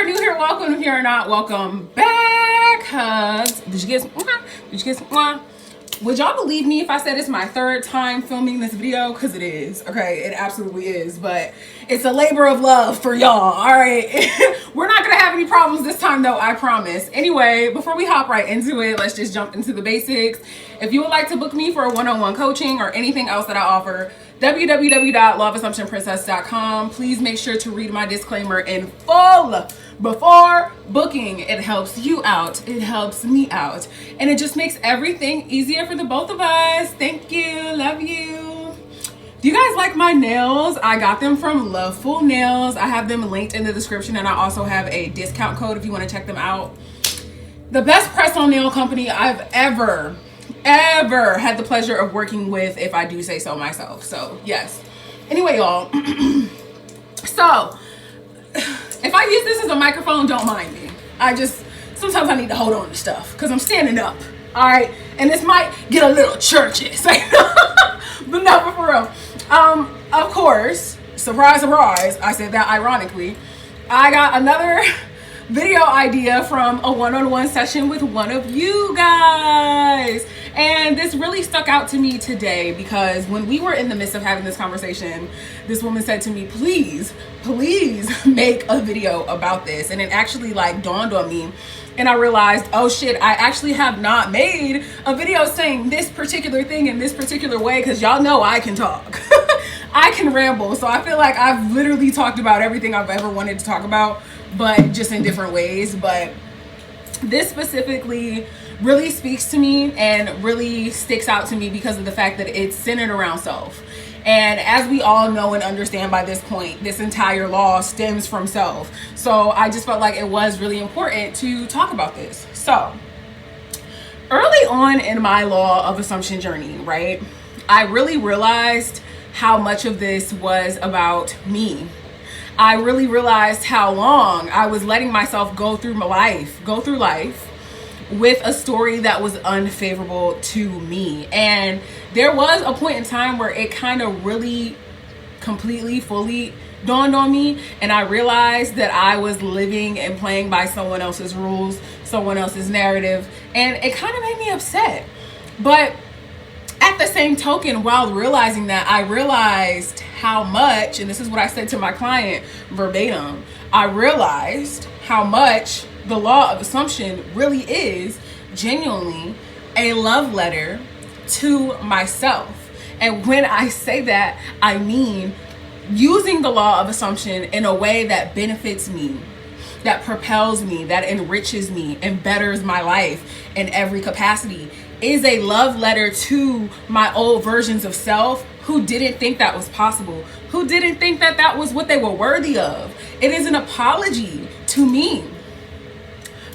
are new here, welcome. If you are not, welcome back. Hugs. Did you get some? Did you get some? Would y'all believe me if I said it's my third time filming this video? Because it is. Okay, it absolutely is. But it's a labor of love for y'all. All right. We're not going to have any problems this time, though, I promise. Anyway, before we hop right into it, let's just jump into the basics. If you would like to book me for a one-on-one coaching or anything else that I offer, www.loveassumptionprincess.com. Please make sure to read my disclaimer in full before booking. It helps you out, it helps me out, and it just makes everything easier for the both of us. Thank you, love you. Do you guys like my nails? I got them from Loveful Nails. I have them linked in the description, and I also have a discount code if you want to check them out. The best press-on nail company I've ever had the pleasure of working with, if I do say so myself. So yes. Anyway, y'all, so if I use this as a microphone, don't mind me. Sometimes I need to hold on to stuff because I'm standing up. All right. And this might get a little churchy. But no, for real. Of course, surprise, surprise. I said that ironically. I got another video idea from a one-on-one session with one of you guys. And this really stuck out to me today because when we were in the midst of having this conversation, this woman said to me, please make a video about this. And it actually dawned on me, and I realized, oh shit, I actually have not made a video saying this particular thing in this particular way, because y'all know I can talk. I can ramble. So I feel like I've literally talked about everything I've ever wanted to talk about, but just in different ways. But this specifically really speaks to me and really sticks out to me because of the fact that it's centered around self. And as we all know and understand by this point, this entire law stems from self. So I just felt like it was really important to talk about this. So early on in my law of assumption journey, right, I really realized how much of this was about me. I really realized how long I was letting myself go through life with a story that was unfavorable to me. And there was a point in time where it kind of really completely fully dawned on me, and I realized that I was living and playing by someone else's rules, someone else's narrative, and it kind of made me upset. But at the same token, while realizing that, I realized how much, and this is what I said to my client verbatim, I realized how much the law of assumption really is genuinely a love letter to myself. And when I say that, I mean using the law of assumption in a way that benefits me, that propels me, that enriches me, and betters my life in every capacity, is a love letter to my old versions of self who didn't think that was possible, who didn't think that that was what they were worthy of. It is an apology to me,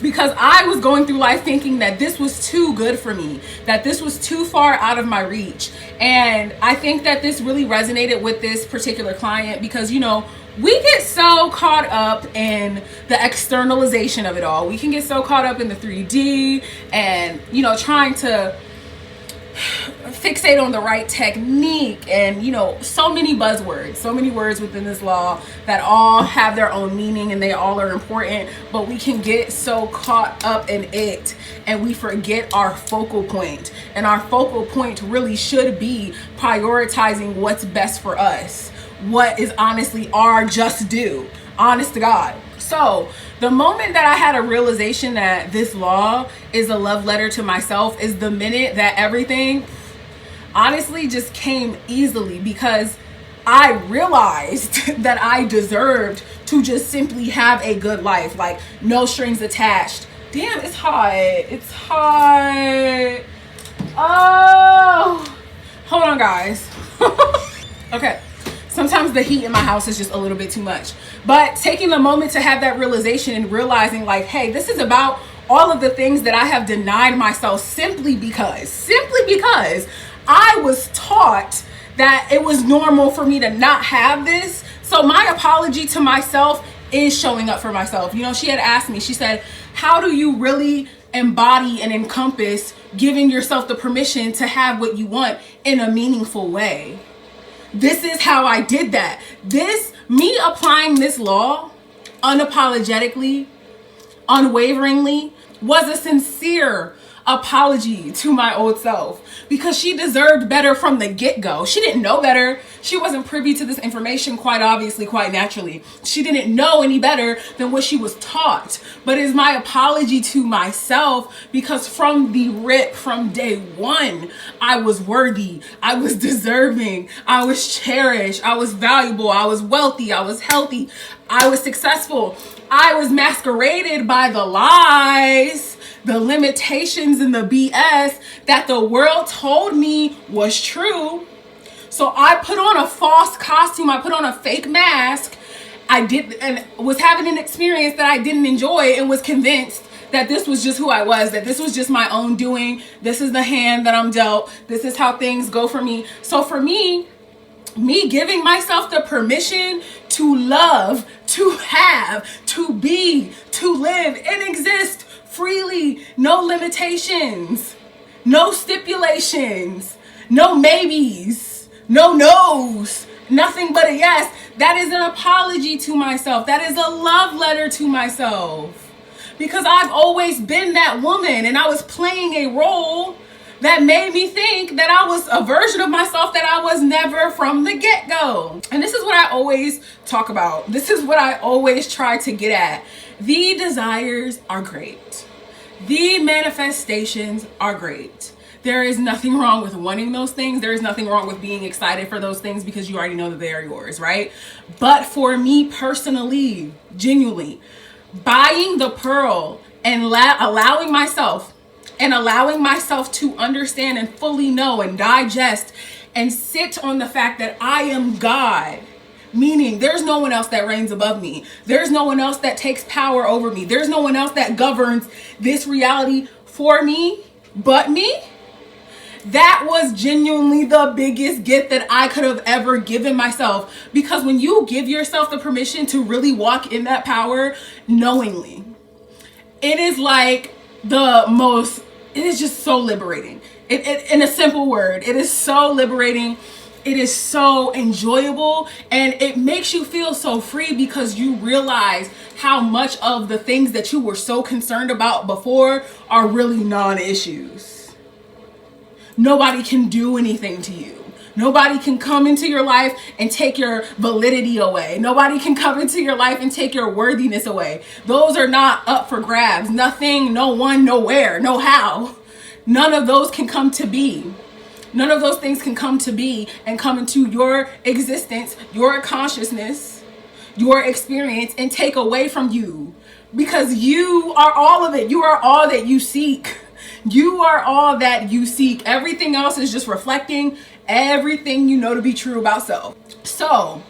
because I was going through life thinking that this was too good for me, that this was too far out of my reach. And I think that this really resonated with this particular client because, you know, we get so caught up in the externalization of it all. We can get so caught up in the 3D and, you know, trying to fixate on the right technique and, you know, so many buzzwords, so many words within this law that all have their own meaning and they all are important, but we can get so caught up in it and we forget our focal point. And our focal point really should be prioritizing what's best for us, what is honestly our just due, honest to God. So the moment that I had a realization that this law is a love letter to myself is the minute that everything honestly just came easily, because I realized that I deserved to just simply have a good life, like no strings attached. Damn, it's hot. It's hot. Oh, hold on, guys. Okay. Sometimes the heat in my house is just a little bit too much. But taking the moment to have that realization and realizing like, hey, this is about all of the things that I have denied myself simply because I was taught that it was normal for me to not have this. So my apology to myself is showing up for myself. You know, she had asked me, she said, how do you really embody and encompass giving yourself the permission to have what you want in a meaningful way? This is how I did that. Me applying this law unapologetically, unwaveringly, was a sincere apology to my old self, because she deserved better from the get-go. She didn't know better. She wasn't privy to this information, quite obviously, quite naturally. She didn't know any better than what she was taught. But it's my apology to myself, because from the rip, from day one, I was worthy, I was deserving, I was cherished, I was valuable, I was wealthy, I was healthy, I was successful. I was masqueraded by the lies, the limitations, and the BS that the world told me was true. So I put on a false costume, I put on a fake mask. I did, and was having an experience that I didn't enjoy, and was convinced that this was just who I was, that this was just my own doing. This is the hand that I'm dealt. This is how things go for me. So for me giving myself the permission to love, to have, to be, to live, and exist freely, no limitations, no stipulations, no maybes, no no's, nothing but a yes. That is an apology to myself. That is a love letter to myself, because I've always been that woman, and I was playing a role that made me think that I was a version of myself that I was never from the get-go. And this is what I always talk about. This is what I always try to get at. The desires are great. The manifestations are great. There is nothing wrong with wanting those things. There is nothing wrong with being excited for those things, because you already know that they are yours, right? But for me personally, genuinely, buying the pearl and allowing myself to understand and fully know and digest and sit on the fact that I am God, meaning there's no one else that reigns above me. There's no one else that takes power over me. There's no one else that governs this reality for me but me. That was genuinely the biggest gift that I could have ever given myself, because when you give yourself the permission to really walk in that power knowingly, it is like it is just so liberating. In a simple word, it is so liberating. It is so enjoyable, and it makes you feel so free, because you realize how much of the things that you were so concerned about before are really non-issues. Nobody can do anything to you. Nobody can come into your life and take your validity away. Nobody can come into your life and take your worthiness away. Those are not up for grabs. Nothing, no one, nowhere, no how. None of those can come to be. None of those things can come to be and come into your existence, your consciousness, your experience, and take away from you, because you are all of it. You are all that you seek. You are all that you seek. Everything else is just reflecting everything you know to be true about self. So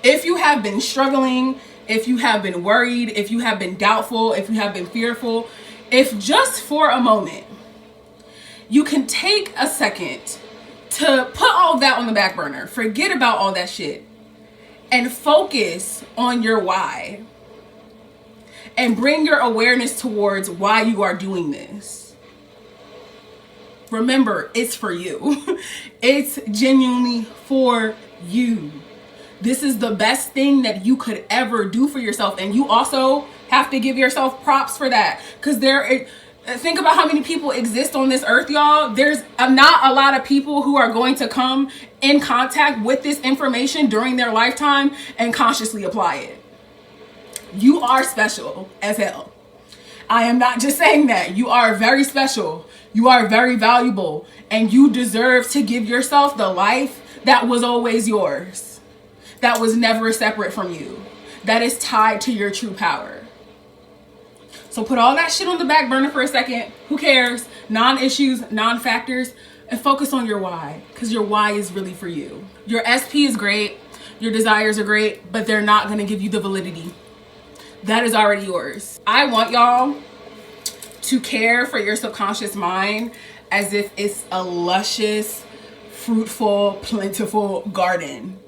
if you have been struggling, if you have been worried, if you have been doubtful, if you have been fearful, if just for a moment you can take a second to put all of that on the back burner, forget about all that shit, and focus on your why, and bring your awareness towards why you are doing this. Remember, it's for you. It's genuinely for you. This is the best thing that you could ever do for yourself. And you also have to give yourself props for that. Because think about how many people exist on this earth, y'all. There's not a lot of people who are going to come in contact with this information during their lifetime and consciously apply it. You are special as hell. I am not just saying that. You are very special. You are very valuable, and you deserve to give yourself the life that was always yours, that was never separate from you, that is tied to your true power. So put all that shit on the back burner for a second. Who cares? Non-issues, non-factors, and focus on your why, because your why is really for you. Your SP is great. Your desires are great, but they're not going to give you the validity. That is already yours. I want y'all to care for your subconscious mind as if it's a luscious, fruitful, plentiful garden.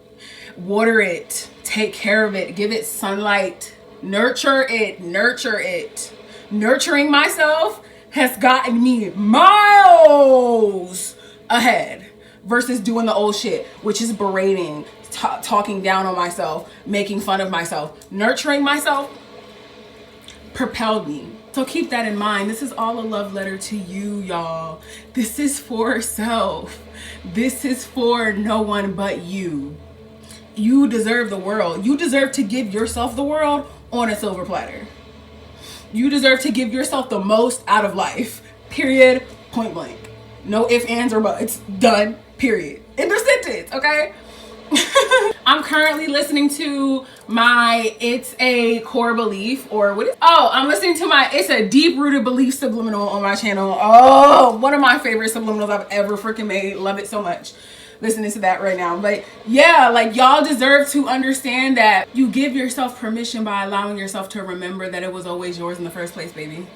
Water it, take care of it, give it sunlight, nurture it, nurture it. Nurturing myself has gotten me miles ahead versus doing the old shit, which is berating, talking down on myself, making fun of myself. Nurturing myself propelled me. So keep that in mind. This is all a love letter to you, y'all. This is for self. This is for no one but you. You deserve the world. You deserve to give yourself the world on a silver platter. You deserve to give yourself the most out of life. Period. Point blank. No ifs, ands, or buts. Done. Period. End of sentence, okay? I'm currently listening to my It's a Core Belief, or what is, I'm listening to my It's a Deep Rooted Belief subliminal on my channel. Oh, one of my favorite subliminals I've ever freaking made. Love it so much. Listening to that right now. But yeah, like, y'all deserve to understand that you give yourself permission by allowing yourself to remember that it was always yours in the first place, baby.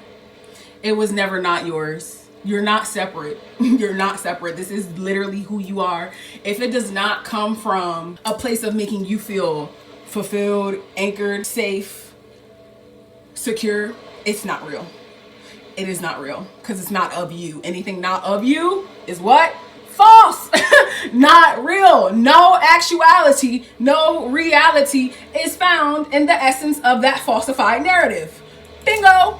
It was never not yours. You're not separate. You're not separate. This is literally who you are. If it does not come from a place of making you feel fulfilled, anchored, safe, secure, it's not real. It is not real, because it's not of you. Anything not of you is what? False. Not real. No actuality, no reality is found in the essence of that falsified narrative. Bingo.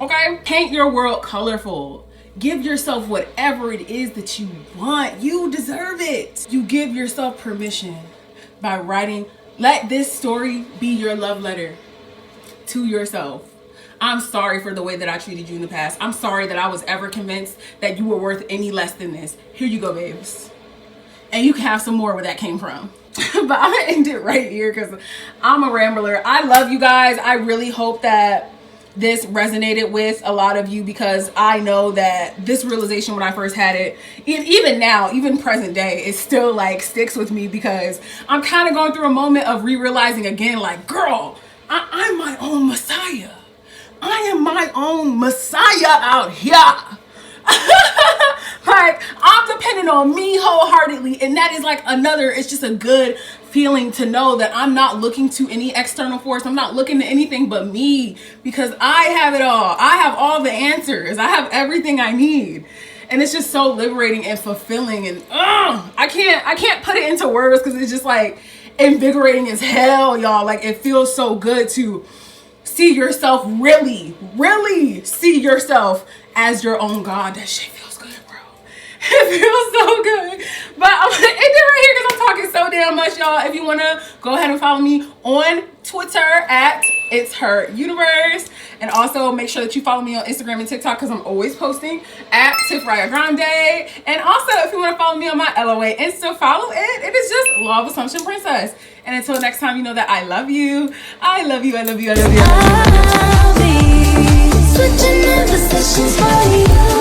Okay? Paint your world colorful. Give yourself whatever it is that you want. You deserve it. You give yourself permission by writing. Let this story be your love letter to yourself. I'm sorry for the way that I treated you in the past. I'm sorry that I was ever convinced that you were worth any less than this. Here you go, babes. And you can have some more where that came from. But I'm gonna end it right here because I'm a rambler. I love you guys. I really hope that this resonated with a lot of you, because I know that this realization when I first had it, even now, even present day, it still like sticks with me, because I'm kind of going through a moment of re-realizing again, like, girl, I'm my own Messiah. I am my own Messiah out here. Like, I'm depending on me wholeheartedly, and that is like it's just a good feeling to know that I'm not looking to any external force. I'm not looking to anything but me, because I have it all. I have all the answers. I have everything I need. And it's just so liberating and fulfilling, and I can't put it into words, because it's just like invigorating as hell, y'all. Like, it feels so good to see yourself, really see yourself as your own God. That shit feels good, bro. It feels so good. But I'm gonna end it right here because I'm talking so damn much, y'all. If you wanna go ahead and follow me on Twitter at It's Her Universe, and also make sure that you follow me on Instagram and TikTok, because I'm always posting at TiffriahGrande. And also, if you want to follow me on my LOA Insta, follow it. It is just Law of Assumption Princess. And until next time, you know that I love you. I love you. I love you. I love you. I love you. Switching in positions for you.